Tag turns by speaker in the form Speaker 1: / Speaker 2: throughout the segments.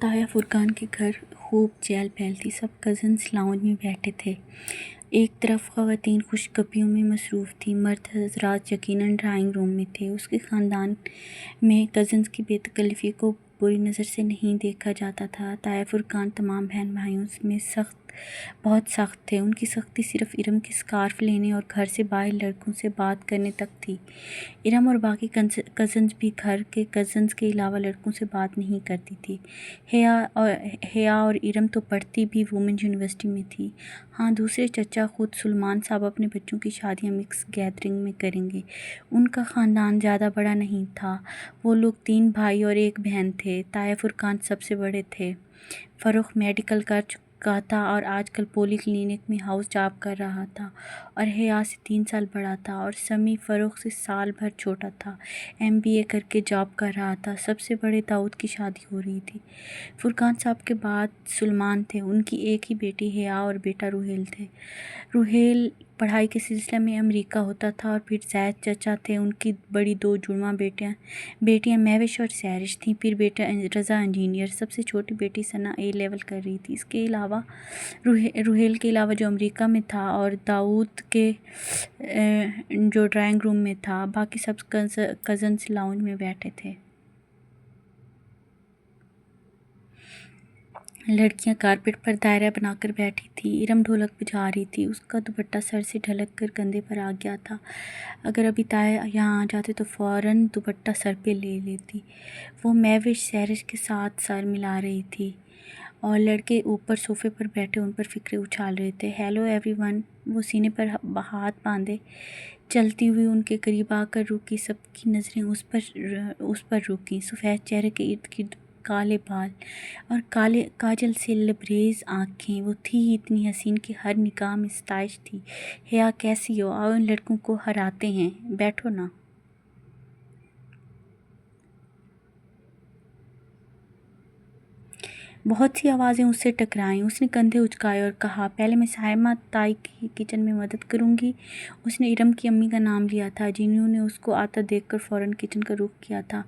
Speaker 1: ताया फुरकान के घर खूब चहल पहल थी। सब कज़न्स लाउंज में बैठे थे। एक तरफ ख़वातीन खुशगपियों में मसरूफ़ थीं। मर्द हज़रात यकीनन ड्राइंग रूम में थे। उसके ख़ानदान में कज़न्स की बेतकल्लुफ़ी को बुरी नज़र से नहीं देखा जाता था। ताया फुरकान तमाम बहन भाइयों में बहुत सख्त थे। उनकी सख्ती सिर्फ़ इरम की स्कार्फ़ लेने और घर से बाहर लड़कों से बात करने तक थी। इरम और बाकी कज़न्स भी घर के कज़न्स के अलावा लड़कों से बात नहीं करती थी। हिया और इरम तो पढ़ती भी वुमेन्स यूनिवर्सिटी में थी। हाँ, दूसरे चचा खुद सुलेमान साहब अपने बच्चों की शादियाँ मिक्स गैदरिंग में करेंगे। उनका ख़ानदान ज़्यादा बड़ा नहीं था। वो लोग 3 भाई और 1 बहन थे। ताया फुरकान सबसे बड़े थे। फ़रूख मेडिकल कर चुका था और आजकल पोली क्लिनिक में हाउस जॉब कर रहा था और हिया से 3 साल बड़ा था। और समी फ़रूख से साल भर छोटा था। MBA करके जॉब कर रहा था। सबसे बड़े दाऊद की शादी हो रही थी। फुरकान साहब के बाद सुलेमान थे। उनकी एक ही बेटी हिया और बेटा रुहेल थे। रुहेल पढ़ाई के सिलसिले में अमेरिका होता था। और फिर ज़ैद चचा थे। उनकी बड़ी 2 जुड़वां बेटियां महविश और सैरिश थीं। फिर बेटा रज़ा इंजीनियर। सबसे छोटी बेटी सना A लेवल कर रही थी। इसके अलावा रुहेल के अलावा जो अमेरिका में था और दाऊद के जो ड्राइंग रूम में था, बाकी सब कज़न्स लाउंज में बैठे थे। लड़कियां कारपेट पर दायरा बनाकर बैठी थी। इरम ढोलक बजा रही थी। उसका दुपट्टा सर से ढलक कर कंधे पर आ गया था। अगर अभी ताया यहाँ आ जाते तो फ़ौरन दुपट्टा सर पे ले लेती। वो महविश सैरिश के साथ सर मिला रही थी और लड़के ऊपर सोफ़े पर बैठे उन पर फ़िक्रे उछाल रहे थे। Hello everyone. वो सीने पर हाथ बांधे चलती हुई उनके करीब आकर रुकी। सबकी नज़रें उस पर रुकी। सफ़ेद चेहरे के इर्द गिर्द काले बाल और काले काजल से लबरेज आँखें। वो थी ही इतनी हसीन कि हर निगाह में सताइश थी। हिया, कैसी हो? आओ इन लड़कों को हराते हैं। बैठो ना। बहुत सी आवाज़ें उससे टकराईं। उसने कंधे उचकाए और कहा, पहले मैं साइमा ताई की किचन में मदद करूँगी। उसने इरम की अम्मी का नाम लिया था, जिन्होंने उसको आता देखकर फ़ौरन किचन का रुख किया था।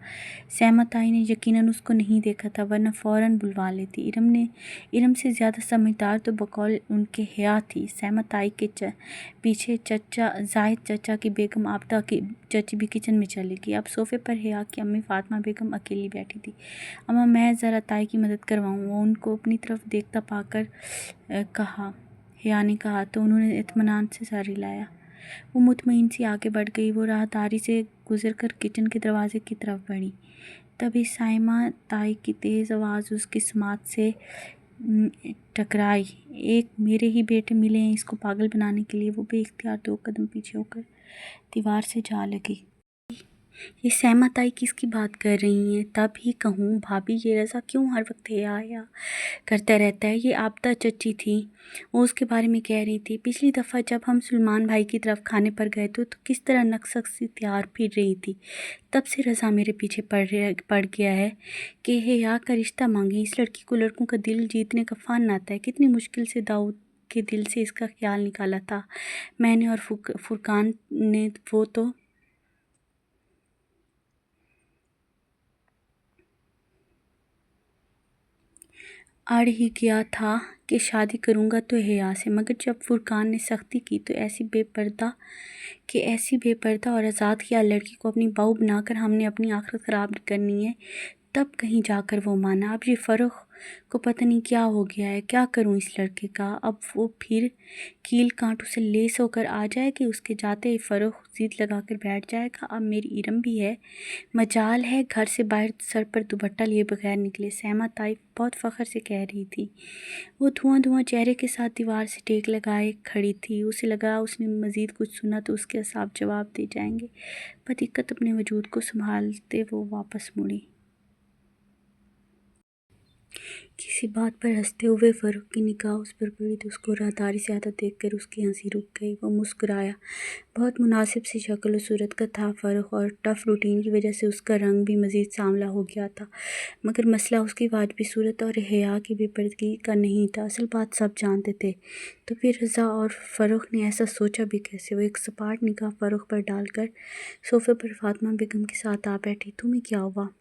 Speaker 1: साइमा ताई ने यकीनन उसको नहीं देखा था, वरना फ़ौरन बुलवा लेती। इरम से ज़्यादा समझदार तो बकौल उनके हिया थी। साइमा ताई के पीछे जाहिद चचा की बेगम आबदा की चची भी किचन में चली गई। अब सोफ़े पर हिया की अम्मी फ़ातिमा बेगम अकेली बैठी थी। अम्मा, मैं ज़रा ताई की मदद करवाऊँ? वो उनको अपनी तरफ देखता पाकर कहा। हिया ने कहा तो उन्होंने इत्मीनान से सर हिलाया। वो मुतमईन सी आगे बढ़ गई। वो राहदारी से गुजरकर किचन के दरवाजे की तरफ बढ़ी। तभी साइमा ताई की तेज़ आवाज़ उसकी समात से टकराई। एक मेरे ही बेटे मिले हैं इसको पागल बनाने के लिए। वो बेइख्तियार 2 कदम पीछे होकर दीवार से जा लगी। ये साइमा ताई किसकी बात कर रही हैं? तब ही कहूँ भाभी, ये रज़ा क्यों हर वक्त हिया करता रहता है? ये आबदा चची थी, वो उसके बारे में कह रही थी। पिछली दफ़ा जब हम सुलेमान भाई की तरफ खाने पर गए तो किस तरह नक्सक तैयार फिर रही थी। तब से रज़ा मेरे पीछे पड़ गया है कि हिया का रिश्ता मांगे। इस लड़की को लड़कों का दिल जीतने का फ़न आता है। कितनी मुश्किल से दाऊद के दिल से इसका ख्याल निकाला था मैंने और फुरकान ने। वो तो अड़ ही गया था कि शादी करूँगा तो हिया से, मगर जब फुरकान ने सख्ती की तो ऐसी बेपर्दा और आज़ाद ख्याल लड़की को अपनी बहू बनाकर हमने अपनी आखिरत ख़राब करनी है, तब कहीं जाकर वो माना। अब ये फ़रूख को पता नहीं क्या हो गया है। क्या करूं इस लड़के का? अब वो फिर कील कांटों से लेस होकर आ जाए कि उसके जाते ही फ़रूख ज़िद लगाकर बैठ जाएगा। अब मेरी इरम भी है, मजाल है घर से बाहर सर पर दुपट्टा लिए बगैर निकले। साइमा ताई बहुत फ़ख्र से कह रही थी। वो धुआं चेहरे के साथ दीवार से टेक लगाए खड़ी थी। उसे लगा उसने मज़ीद कुछ सुना तो उसके असाब जवाब दे जाएंगे। पर दिक्कत अपने वजूद को संभालते वो वापस मुड़ी। किसी बात पर हंसते हुए फ़रूख की निगाह उस पर पड़ी तो उसको राहदारी से आता देखकर उसकी हंसी रुक गई। वो मुस्कुराया। बहुत मुनासिब सी शक्ल और सूरत का था फ़रूख, और टफ़ रूटीन की वजह से उसका रंग भी मज़ीद सांवला हो गया था। मगर मसला उसकी वाजबी सूरत और हिया की बेपर्दगी का नहीं था। असल बात सब जानते थे, तो फिर रज़ा और फ़रूख ने ऐसा सोचा भी कैसे? वो एक सपाट निगाह फ़रूख पर डालकर सोफ़े पर फ़ातिमा बेगम के साथ आ बैठी। तुम्हें क्या हुआ?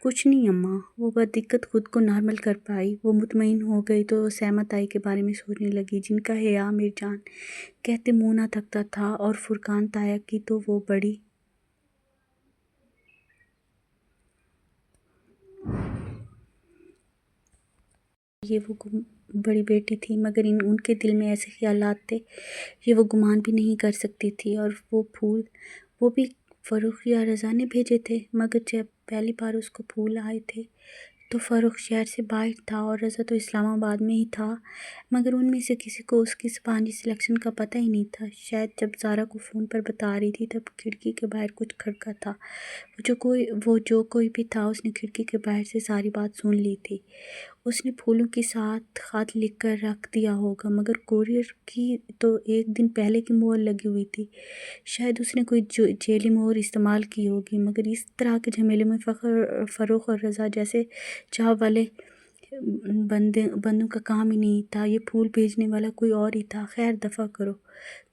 Speaker 1: کچھ نہیں اماں، وہ بددقت خود کو نارمل کر پائی۔ وہ مطمئن ہو گئی تو سہمت آئی کے بارے میں سوچنے لگی، جن کا حیا میر جان کہتے منہ نہ تھکتا تھا، اور فرقان تایا کی تو وہ بڑی یہ وہ بڑی بیٹی تھی، مگر ان کے دل میں ایسے خیالات تھے یہ وہ گمان بھی نہیں کر سکتی تھی۔ اور وہ پھول، وہ بھی فروخ یا رضا نے بھیجے تھے، مگر جب پہلی بار اس کو پھول آئے تھے تو فروخ شہر سے باہر تھا اور رضا تو اسلام آباد میں ہی تھا، مگر ان میں سے کسی کو اس کی زبانی سلیکشن کا پتہ ہی نہیں تھا۔ شاید جب زارا کو فون پر بتا رہی تھی تب کھڑکی کے باہر کچھ کھڑکا تھا۔ وہ جو کوئی بھی تھا اس نے کھڑکی کے باہر سے ساری بات سن لی تھی۔ اس نے پھولوں کے ساتھ خط لکھ کر رکھ دیا ہوگا، مگر کوریئر کی تو ایک دن پہلے کی مہر لگی ہوئی تھی۔ شاید اس نے کوئی جعلی مہر استعمال کی ہوگی، مگر اس طرح کے جھمیلے میں فروخ اور رضا جیسے چاہ والے بندوں کا کام ہی نہیں تھا، یہ پھول بھیجنے والا کوئی اور ہی تھا۔ خیر دفع کرو،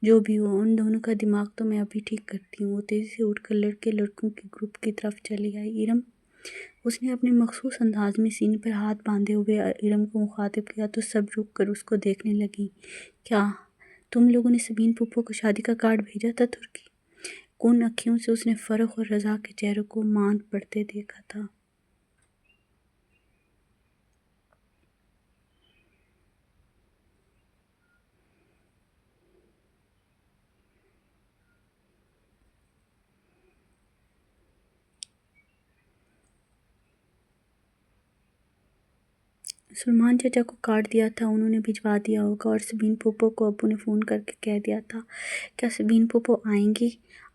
Speaker 1: جو بھی ہو، ان دونوں کا دماغ تو میں ابھی ٹھیک کرتی ہوں۔ وہ تیزی سے اٹھ کر لڑکے لڑکوں کے گروپ کی طرف چلی آئی۔ ارم، اس نے اپنے مخصوص انداز میں سینے پر ہاتھ باندھے ہوئے ارم کو مخاطب کیا تو سب رک کر اس کو دیکھنے لگیں۔ کیا تم لوگوں نے سبین پھوپھو کو شادی کا کارڈ بھیجا تھا ترکی؟ کن اکھیوں سے اس نے فروخ اور رضا کے چہروں کو ماند پڑتے دیکھا تھا۔ سلمان چچا کو کارڈ دیا تھا، انہوں نے بھجوا دیا ہوگا، اور سبین پھوپھو کو ابو نے فون کر کے کہہ دیا تھا۔ کیا سبین پھوپھو آئیں گی؟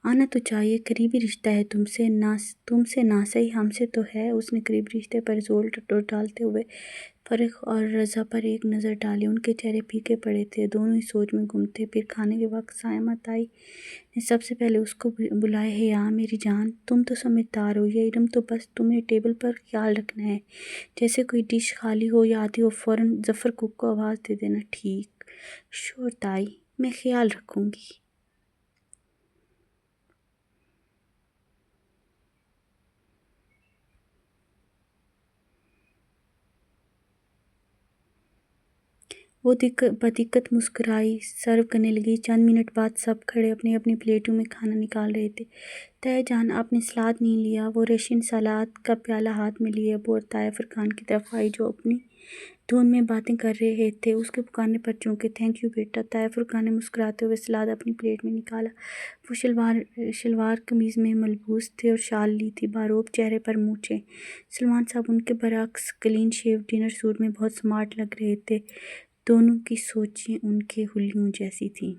Speaker 1: آنا تو چاہیے، قریبی رشتہ ہے، تم سے نہ صحیح ہم سے تو ہے۔ اس نے قریبی رشتے پر زور ڈالتے ہوئے فروخ اور رضا پر ایک نظر ڈالی، ان کے چہرے پھیکے پڑے تھے، دونوں ہی سوچ میں گم تھے۔ پھر کھانے کے وقت سائمہ تائی نے سب سے پہلے اس کو بلایا، حیا میری جان، تم تو سمجھدار ہو، یہ ارم تو بس تمہیں ٹیبل پر خیال رکھنا ہے، جیسے کوئی ڈش خالی ہو یا آتی ہو فوراً ظفر کوک کو آواز دے دینا۔ ٹھیک، شور تائی، میں خیال رکھوں گی۔ وہ بدقت مسکرائی، سرو کرنے لگی۔ چند منٹ بعد سب کھڑے اپنی اپنی پلیٹوں میں کھانا نکال رہے تھے۔ تایا جان، آپ نے سلاد نہیں لیا؟ وہ رشین سلاد کا پیالہ ہاتھ میں لیے ابو اور تایا فرقان کی طرف آئی، جو اپنی دھن میں باتیں کر رہے تھے۔ اس کے پکارنے پر چونکے۔ تھینک یو بیٹا۔ تایا فرقان نے مسکراتے ہوئے سلاد اپنی پلیٹ میں نکالا۔ وہ شلوار قمیض میں ملبوس تھے اور شال لی تھی، باروب چہرے پر مونچھیں۔ سلمان صاحب ان کے برعکس کلین شیو ڈنر سوٹ میں بہت سمارٹ لگ رہے تھے۔ دونوں کی سوچیں ان کے حلیوں جیسی تھیں۔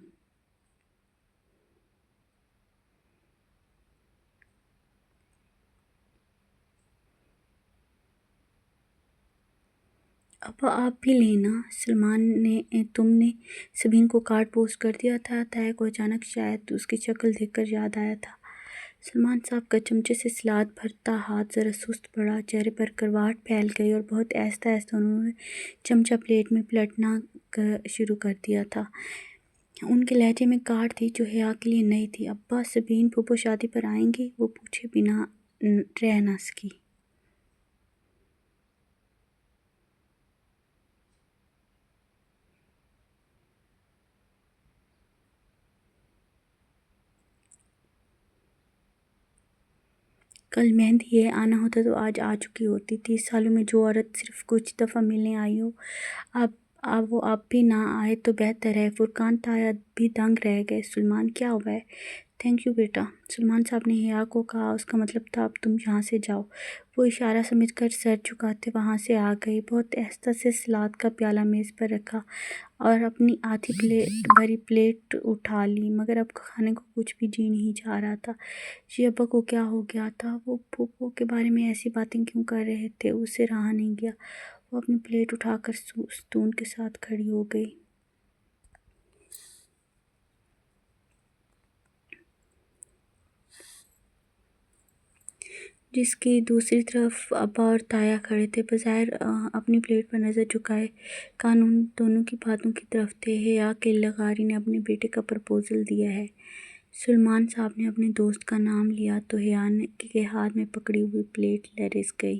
Speaker 1: ابا آپ بھی لینا۔ سلمان نے تم نے سبین کو کارڈ پوسٹ کر دیا تھا؟ تایا کو اچانک شاید اس کی شکل دیکھ کر یاد آیا تھا۔ سلمان صاحب کا چمچے سے سلاد بھرتا ہاتھ ذرا سست پڑا، چہرے پر کرواہٹ پھیل گئی اور بہت آہستہ آہستہ انہوں نے چمچہ پلیٹ میں پلٹنا شروع کر دیا تھا۔ ان کے لہجے میں کاٹ تھی جو حیا کے لیے نئی تھی۔ ابا سبین پھوپھو شادی پر آئیں گی؟ وہ پوچھے بنا رہ نہ سکی۔ کل مہندی ہے، آنا ہوتا تو آج آ چکی ہوتی۔ 30 سالوں میں جو عورت صرف کچھ دفعہ ملنے آئی ہو، وہ اب بھی نہ آئے تو بہتر ہے۔ فرقان تایا بھی دنگ رہ گئے۔ سلمان، کیا ہوا ہے؟ تھینک یو بیٹا، سلمان صاحب نے حیا کو کہا، اس کا مطلب تھا اب تم یہاں سے جاؤ۔ وہ اشارہ سمجھ کر سر جھکاتے وہاں سے آ گئی، بہت آہستہ سے سلاد کا پیالہ میز پر رکھا اور اپنی آدھی بھری پلیٹ اٹھا لی، مگر اب کھانے کو کچھ بھی جی نہیں چاہ رہا تھا۔ جی ابا کو کیا ہو گیا تھا؟ وہ پھوپھو کے بارے میں ایسی باتیں کیوں کر رہے تھے؟ اسے رہا نہیں گیا، وہ اپنی پلیٹ اٹھا کر ستون کے ساتھ کھڑی ہو گئی۔ جس کی دوسری طرف ابا اور تایا کھڑے تھے، بظاہر اپنی پلیٹ پر نظر جھکائے، کان ان دونوں کی باتوں کی طرف تھے۔ حیا کہ لغاری نے اپنے بیٹے کا پرپوزل دیا ہے۔ سلمان صاحب نے اپنے دوست کا نام لیا تو حیا کے ہاتھ میں پکڑی ہوئی پلیٹ لرز گئی۔